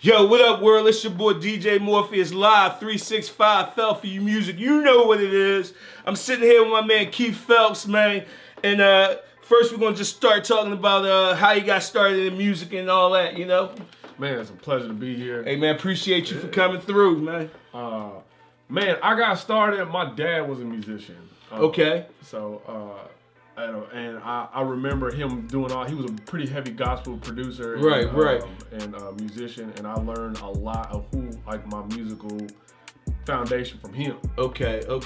Yo, what up, world? It's your boy DJ Morpheus live, 365 Fell for You Music. You know what it is. I'm sitting here with my man Keith Phelps, man. And first we're gonna just start talking about how you got started in music and all that, you know? Man, it's a pleasure to be here. Hey man, appreciate you for coming through, man. Man, I got started, my dad was a musician. Okay. So, and I remember him doing he was a pretty heavy gospel producer. Right. And musician, and I learned a lot of my musical foundation from him. Okay. So,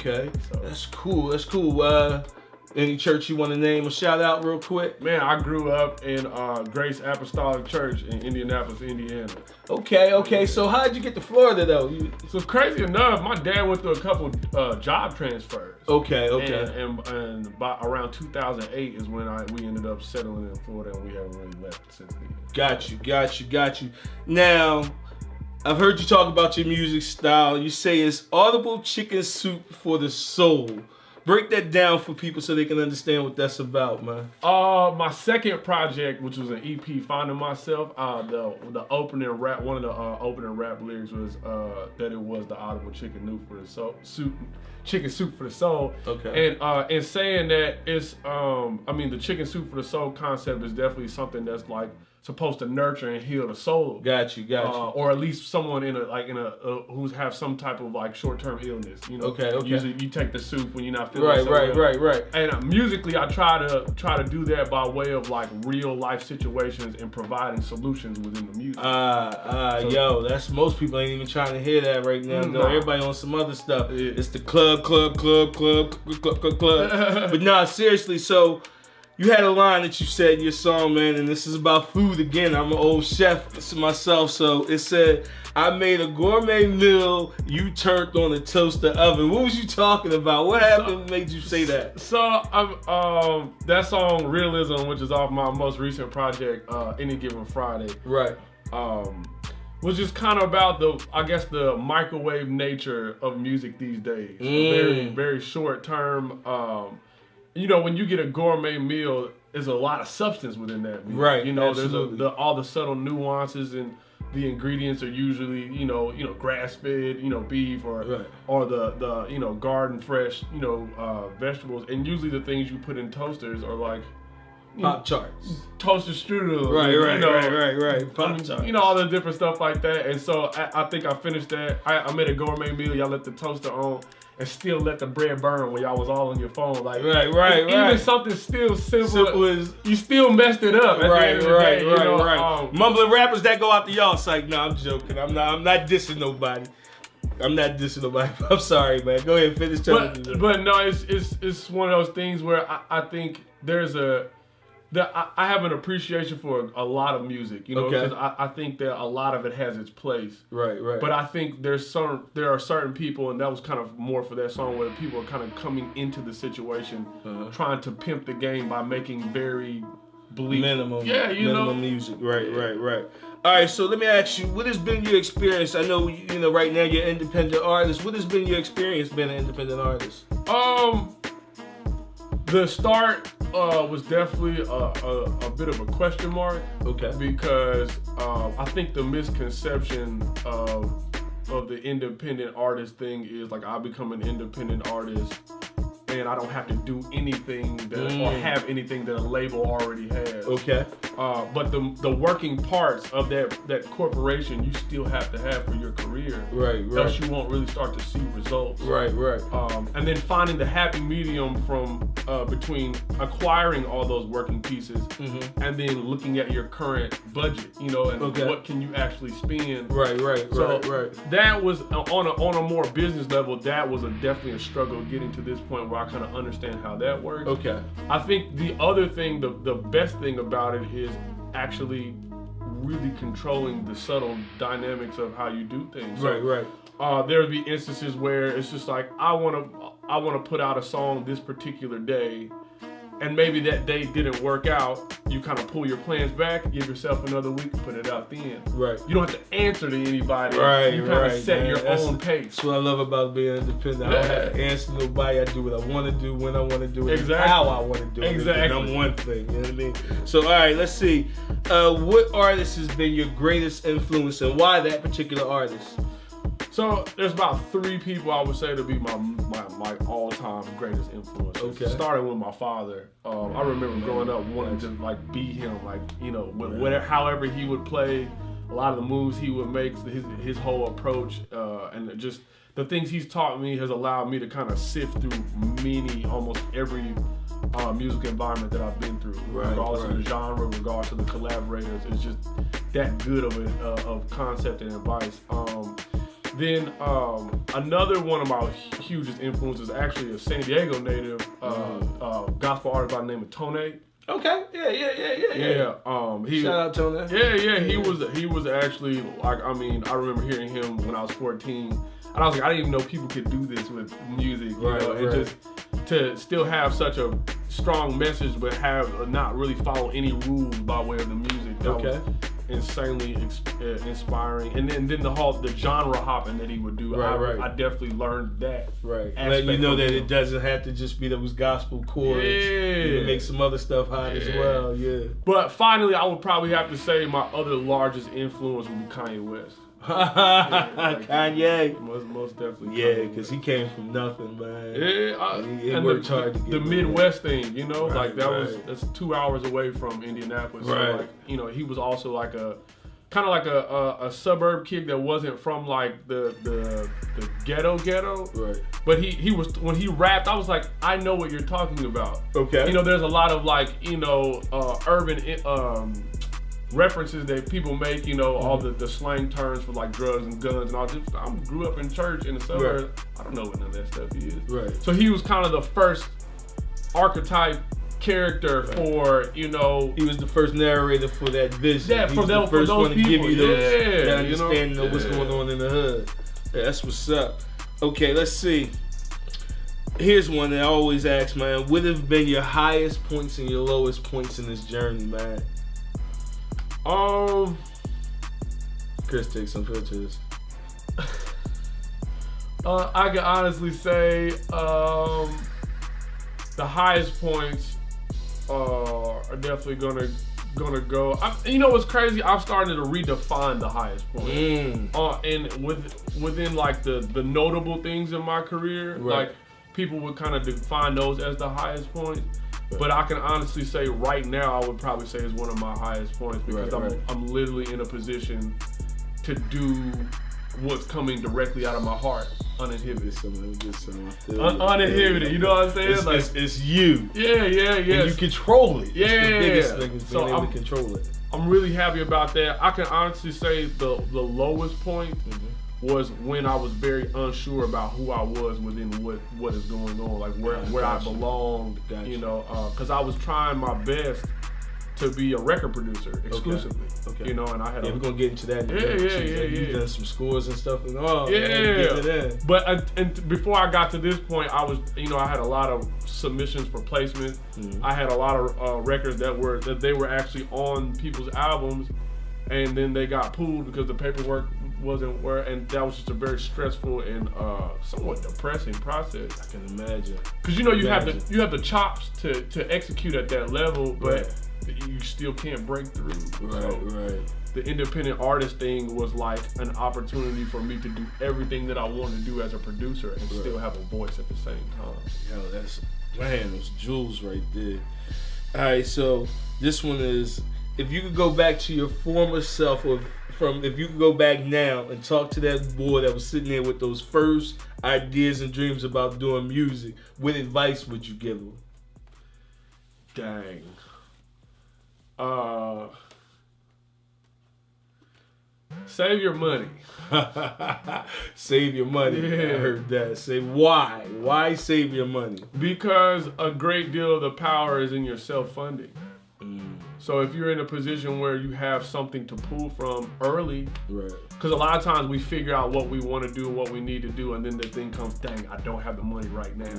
That's cool. Any church you want to name or shout out real quick? Man, I grew up in Grace Apostolic Church in Indianapolis, Indiana. Okay. So how'd you get to Florida though? So crazy enough, my dad went through a couple job transfers. Okay. And by around 2008 is when we ended up settling in Florida, and we haven't really left since then. Got you. Now, I've heard you talk about your music style. You say it's audible chicken soup for the soul. Break that down for people so they can understand what that's about, man. My second project, which was an EP, Finding Myself, the opening rap, one of the opening rap lyrics was that it was the audible chicken soup for the soul. Okay. And saying that it's, the chicken soup for the soul concept is definitely something that's like supposed to nurture and heal the soul. Got you. Or at least someone who's have some type of like short-term illness. You know. Okay. Usually you take the soup when you're not feeling Right. And musically, I try to do that by way of like real life situations and providing solutions within the music. Yo, that's most people ain't even trying to hear that right now. Though. Everybody on some other stuff. Yeah. It's the club. But nah, seriously. So you had a line that you said in your song, man, and this is about food again. I'm an old chef myself, so it said, I made a gourmet meal, you turned on a toaster oven. What was you talking about? What happened made you say that? So, that song, Realism, which is off my most recent project, Any Given Friday. Right. Was just kind of about the microwave nature of music these days. Very, very short term. When you get a gourmet meal, there's a lot of substance within that meal. Right. There's all the subtle nuances, and the ingredients are usually, grass fed, beef or the garden fresh, vegetables, and usually the things you put in toasters are like Pop-Tarts. Toaster strudel. Right. Pop-Tarts. All the different stuff like that. And so I think I finished that. I made a gourmet meal. Y'all let the toaster on and still let the bread burn when y'all was all on your phone. Like Right. Even something still simple as you still messed it up. Right. Mumbling rappers that go out to y'all, it's like, no, I'm joking. I'm not dissing nobody. I'm sorry, man. Go ahead and finish telling me. But no, it's one of those things where I think I have an appreciation for a lot of music, because I think that a lot of it has its place. Right. But I think there are certain people, and that was kind of more for that song, where people are kind of coming into the situation, trying to pimp the game by making very bleak, minimum music. Right. All right, so let me ask you, what has been your experience? I know, right now you're an independent artist. What has been your experience being an independent artist? The start was definitely a bit of a question mark. Okay. Because I think the misconception of the independent artist thing is like, I become an independent artist and I don't have to do anything or have anything that a label already has. Okay. But the working parts of that corporation you still have to have for your career. Right. Else you won't really start to see results. Right. And then finding the happy medium between acquiring all those working pieces and then looking at your current budget, and what can you actually spend. Right. That was on a more business level. That was definitely a struggle getting to this point where I kind of understand how that works. Okay. I think the other thing, the best thing about it is actually really controlling the subtle dynamics of how you do things. Right. There would be instances where it's just like, I want to put out a song this particular day, and maybe that day didn't work out. You kind of pull your plans back, give yourself another week, and put it out then. Right. You don't have to answer to anybody. Right. You kind of set your own pace. That's what I love about being independent. I don't have to answer to nobody. I do what I want to do, when I want to do it, Exactly. how I want to do it. Exactly. And I'm one thing. You know what I mean? So, all right, let's see. What artist has been your greatest influence, and why that particular artist? So there's about 3 people I would say to be my all-time greatest influences. Okay. Starting with my father. I remember growing up wanting to like be him, like whatever, however he would play, a lot of the moves he would make, his whole approach, and just the things he's taught me has allowed me to kind of sift through almost every music environment that I've been through, regardless of the genre, regardless of the collaborators. It's just that good of concept and advice. Then another one of my hugest influences, actually a San Diego native, gospel artist by the name of Tone. Okay. Yeah. Shout out Tone. Yeah. He was actually like, I remember hearing him when I was 14, and I was like, I didn't even know people could do this with music, and just to still have such a strong message, but have not really follow any rules by way of the music. That was insanely inspiring. And then the genre hopping that he would do, I definitely learned that. Right. Letting you know that it doesn't have to just be those gospel chords. Yeah. You can make some other stuff hot as well. Yeah. But finally, I would probably have to say my other largest influence would be Kanye West. Kanye. Most definitely. Yeah, because he came from nothing, man. Yeah, he worked hard to get the Midwest thing, that's 2 hours away from Indianapolis. Right. So he was also like a a suburb kid that wasn't from like the ghetto. Right. But he was, when he rapped, I was like, I know what you're talking about. Okay. There's a lot of like urban references that people make, all the slang terms for like drugs and guns and all this. I grew up in church in the suburbs. Right. I don't know what none of that stuff is. Right. So he was kind of the first archetype character for, He was the first narrator for that vision. Yeah, he was the first one to give you that understanding of what's going on in the hood. Yeah, that's what's up. Okay, let's see. Here's one that I always ask, man. What have been your highest points and your lowest points in this journey, man? Chris, take some pictures. I can honestly say the highest points are definitely gonna go. What's crazy? I've started to redefine the highest point, and within like the notable things in my career, like people would kind of define those as the highest points. But I can honestly say right now, I would probably say is one of my highest points because I'm literally in a position to do what's coming directly out of my heart, uninhibited. Uninhibited, you know what I'm saying? It's you. Yeah. And you control it. Yeah. It's the biggest thing is being able to control it. I'm really happy about that. I can honestly say the lowest point was when I was very unsure about who I was within what is going on, like where I belonged, because I was trying my best to be a record producer exclusively, and I had. We're gonna get into that. You've done some scores and stuff, and But and before I got to this point, I was, I had a lot of submissions for placement. I had a lot of records that they were actually on people's albums, and then they got pulled because the paperwork wasn't where, and that was just a very stressful and somewhat depressing process. I can imagine. Because you have the chops to execute at that level, but you still can't break through. Right. The independent artist thing was like an opportunity for me to do everything that I wanted to do as a producer and still have a voice at the same time. Yo, those jewels right there. All right, so this one is, if you could go back to your former self, if you could go back now and talk to that boy that was sitting there with those first ideas and dreams about doing music, what advice would you give him? Dang. Save your money. Save your money. Yeah. I heard that. Say why? Why save your money? Because a great deal of the power is in your self-funding. So if you're in a position where you have something to pull from early, because a lot of times we figure out what we want to do and what we need to do, and then the thing comes, dang, I don't have the money right now.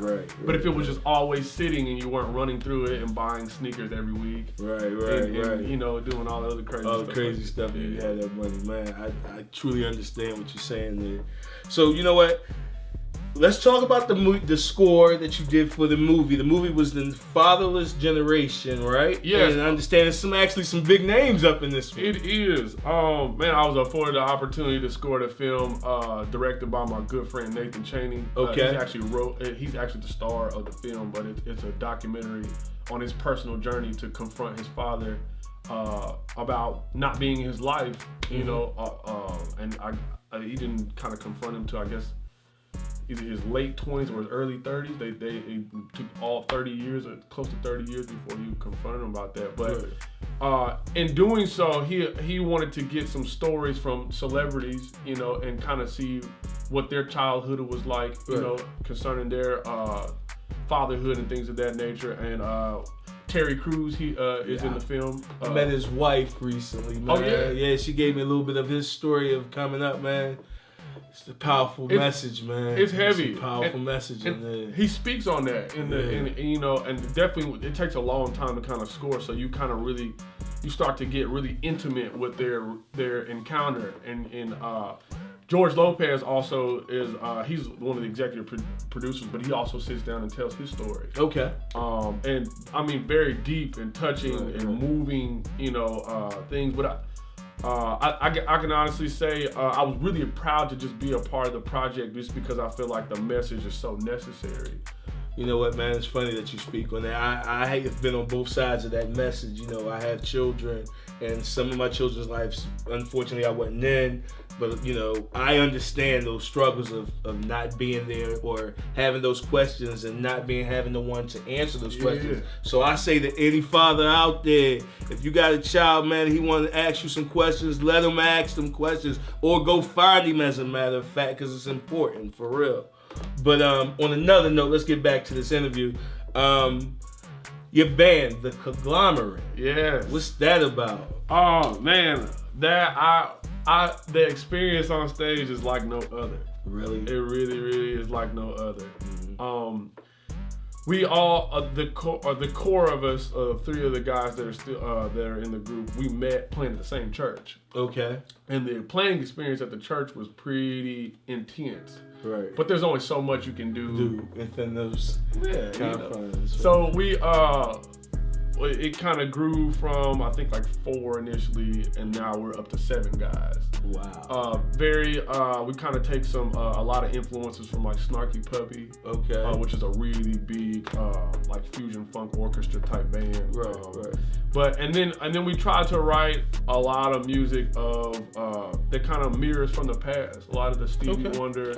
But if it was just always sitting and you weren't running through it and buying sneakers every week, and doing all the other crazy stuff. You had that money, man. I truly understand what you're saying there. So you know what? let's talk about the score that you did for the movie. The movie was The Fatherless Generation, right? Yes. And I understand there's some big names up in this one. It is. Man, I was afforded the opportunity to score the film directed by my good friend Nathan Chaney. Okay. He's actually the star of the film, but it's a documentary on his personal journey to confront his father about not being his life, you know, and he didn't kind of confront him till, I guess, either his late 20s or his early 30s. They took all 30 years or close to 30 years before he confronted him about that. But in doing so, he wanted to get some stories from celebrities, you know, and kind of see what their childhood was like, you know, concerning their fatherhood and things of that nature. And Terry Crews, he is in the film. I met his wife recently, man. Oh, yeah? Yeah, she gave me a little bit of his story of coming up, man. It's a powerful message, man. It's heavy. It's a powerful message in there. He speaks on that you know, and definitely it takes a long time to kind of score. So you kind of really, you start to get really intimate with their encounter. And George Lopez also is, he's one of the executive producers, but he also sits down and tells his story. Okay. And I mean, very deep and touching and moving, you know, things. But I can honestly say I was really proud to just be a part of the project just because I feel like the message is so necessary. You know what, man? It's funny that you speak on that. I have been on both sides of that message. You know, I have children, and some of my children's lives, unfortunately, I wasn't in. But, you know, I understand those struggles of not being there or having those questions and not having the one to answer those questions. So I say to any father out there, if you got a child, man, he want to ask you some questions, let him ask them questions or go find him, as a matter of fact, because it's important, for real. But on another note, let's get back to this interview. Your band, The Conglomerate. Yeah. What's that about? Oh, man. The experience on stage is like no other. Really? It really, really is like no other. We all, the core of us, three of the guys that are still that are in the group, we met playing at the same church. Okay. And the playing experience at the church was pretty intense. Right. But there's only so much you can do within those confines. So it kind of grew from, I think, like 4 initially, and now we're up to 7 guys. Wow. We kind of take a lot of influences from like Snarky Puppy, which is a really big like fusion funk orchestra type band. Right. But and then we try to write a lot of music that kind of mirrors from the past. A lot of the Stevie Wonder,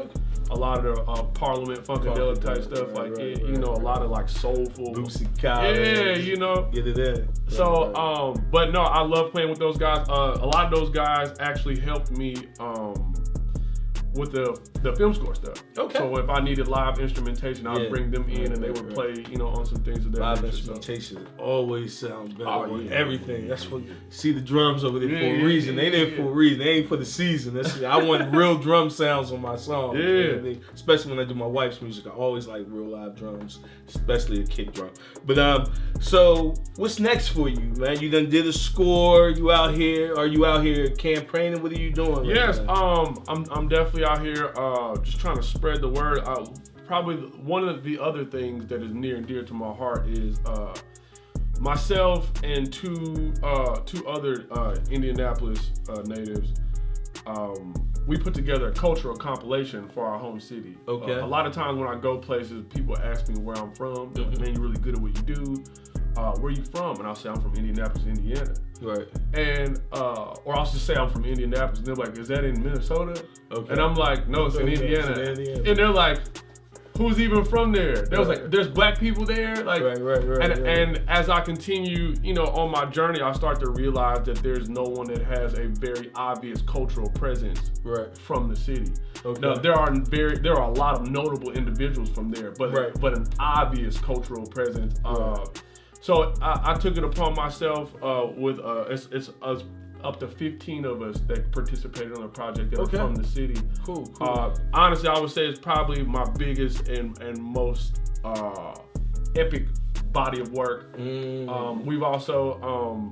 a lot of the Parliament Funkadelic type stuff, you know, a lot of like soulful. Lucy Collins. You know. Get it in. So, but no, I love playing with those guys. A lot of those guys actually helped me with the film score stuff. Okay. So if I needed live instrumentation, I'd bring them in and they would play, you know, on some things of that live nature. instrumentation always sounds better on everything. Yeah. That's what you see the drums over there for a reason. They there for a reason. They ain't for the season. I want real drum sounds on my song. Yeah. You know what I mean? Especially when I do my wife's music. I always like real live drums, especially a kick drum. But so what's next for you, man? You done did a score. You out here? Are you out here campaigning? What are you doing? Yes, I'm definitely out here just trying to spread the word. Probably one of the other things that is near and dear to my heart is myself and two other Indianapolis natives. We put together a cultural compilation for our home city. Okay. A lot of times when I go places, people ask me where I'm from. They're like, man, you're really good at what you do. Where are you from? And I'll say I'm from Indianapolis, Indiana. Right. And or I'll just say I'm from Indianapolis, and they're like, is that in Minnesota? Okay. And I'm like, no, it's in Indiana. And they're like, who's even from there? There was like, there's black people there. Like, and as I continue, you know, on my journey, I start to realize that there's no one that has a very obvious cultural presence from the city. Okay. Now, there are a lot of notable individuals from there, but an obvious cultural presence. So I took it upon myself with it's us up to 15 of us that participated on the project that are from the city. Cool. Honestly, I would say it's probably my biggest and most epic body of work. We've also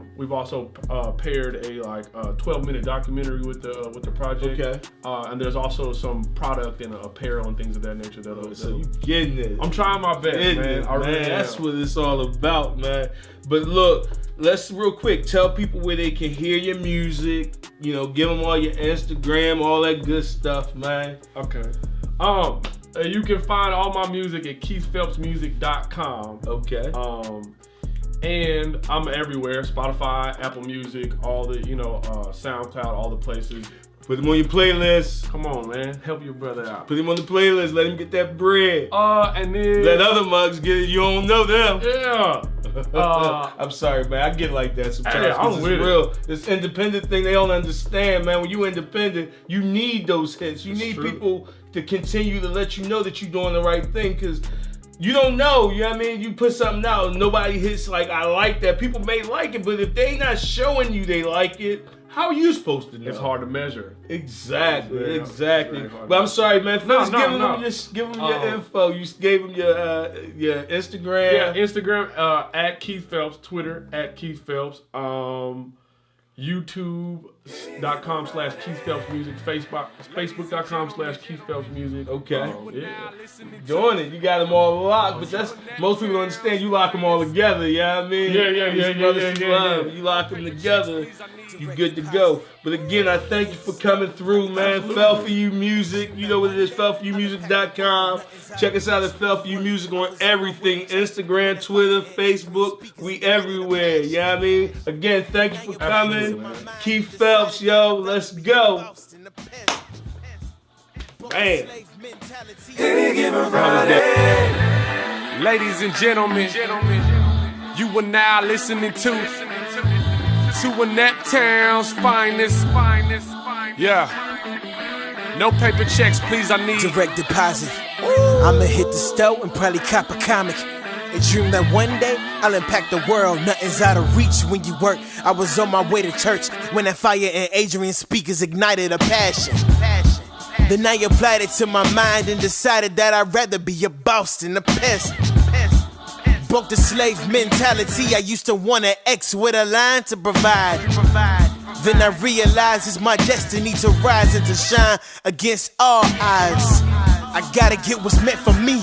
paired a 12-minute documentary with the project. Okay. And there's also some product and apparel and things of that nature. So you getting it? I'm trying my best, man. I really That's am. what it's all about, man. But look, let's real quick tell people where they can hear your music. You know, give them all your Instagram, all that good stuff, man. Okay. You can find all my music at KeithPhelpsMusic.com. Okay. And I'm everywhere: Spotify, Apple Music, all the SoundCloud, all the places. Put them on your playlist. Come on, man, help your brother out. Put him on the playlist. Let him get that bread. And then Let other mugs get it. You don't know them. yeah. I'm sorry, man. I get like that sometimes. Hey, 'cause I'm it's with it. real. This independent thing, they don't understand, man. When you independent, you need those hits. You It's need true. people to continue to let you know that you're doing the right thing, because you don't know, you know what I mean? You put something out, nobody hits like, I like that. People may like it, but if they not showing you they like it, how are you supposed to know? It's hard to measure. Exactly, Yeah, exactly. very hard. But I'm sorry, man. First, No, give them no. just give them your info. You gave them your Instagram. Yeah, Instagram at Keith Phelps, Twitter at Keith Phelps, YouTube.com/Keith Phelps Music, Facebook.com/Keith Phelps Music. Okay. Yeah. Doing it. You got them all locked, but that's most people don't understand. You lock them all together. You know what I mean? Yeah. You lock them together, you good to go. But again, I thank you for coming through, man. Fell for You Music. You know what it is, fellforyoumusic.com. Check us out at Fell for You Music on everything: Instagram, Twitter, Facebook. We everywhere. You know what I mean? Again, thank you for coming. Keith Phelps, yo, let's go. Man. Ladies and gentlemen, you are now listening to Annette Town's finest. Yeah. No paper checks, please, I need direct deposit. I'ma hit the store and probably cop a comic. A dream that one day I'll impact the world. Nothing's out of reach when you work. I was on my way to church when that fire in Adrian's speakers ignited a passion. Then I applied it to my mind and decided that I'd rather be a boss than a peasant. Broke the slave mentality. I used to want an ex with a line to provide. Then I realized it's my destiny to rise and to shine against all odds. I gotta get what's meant for me.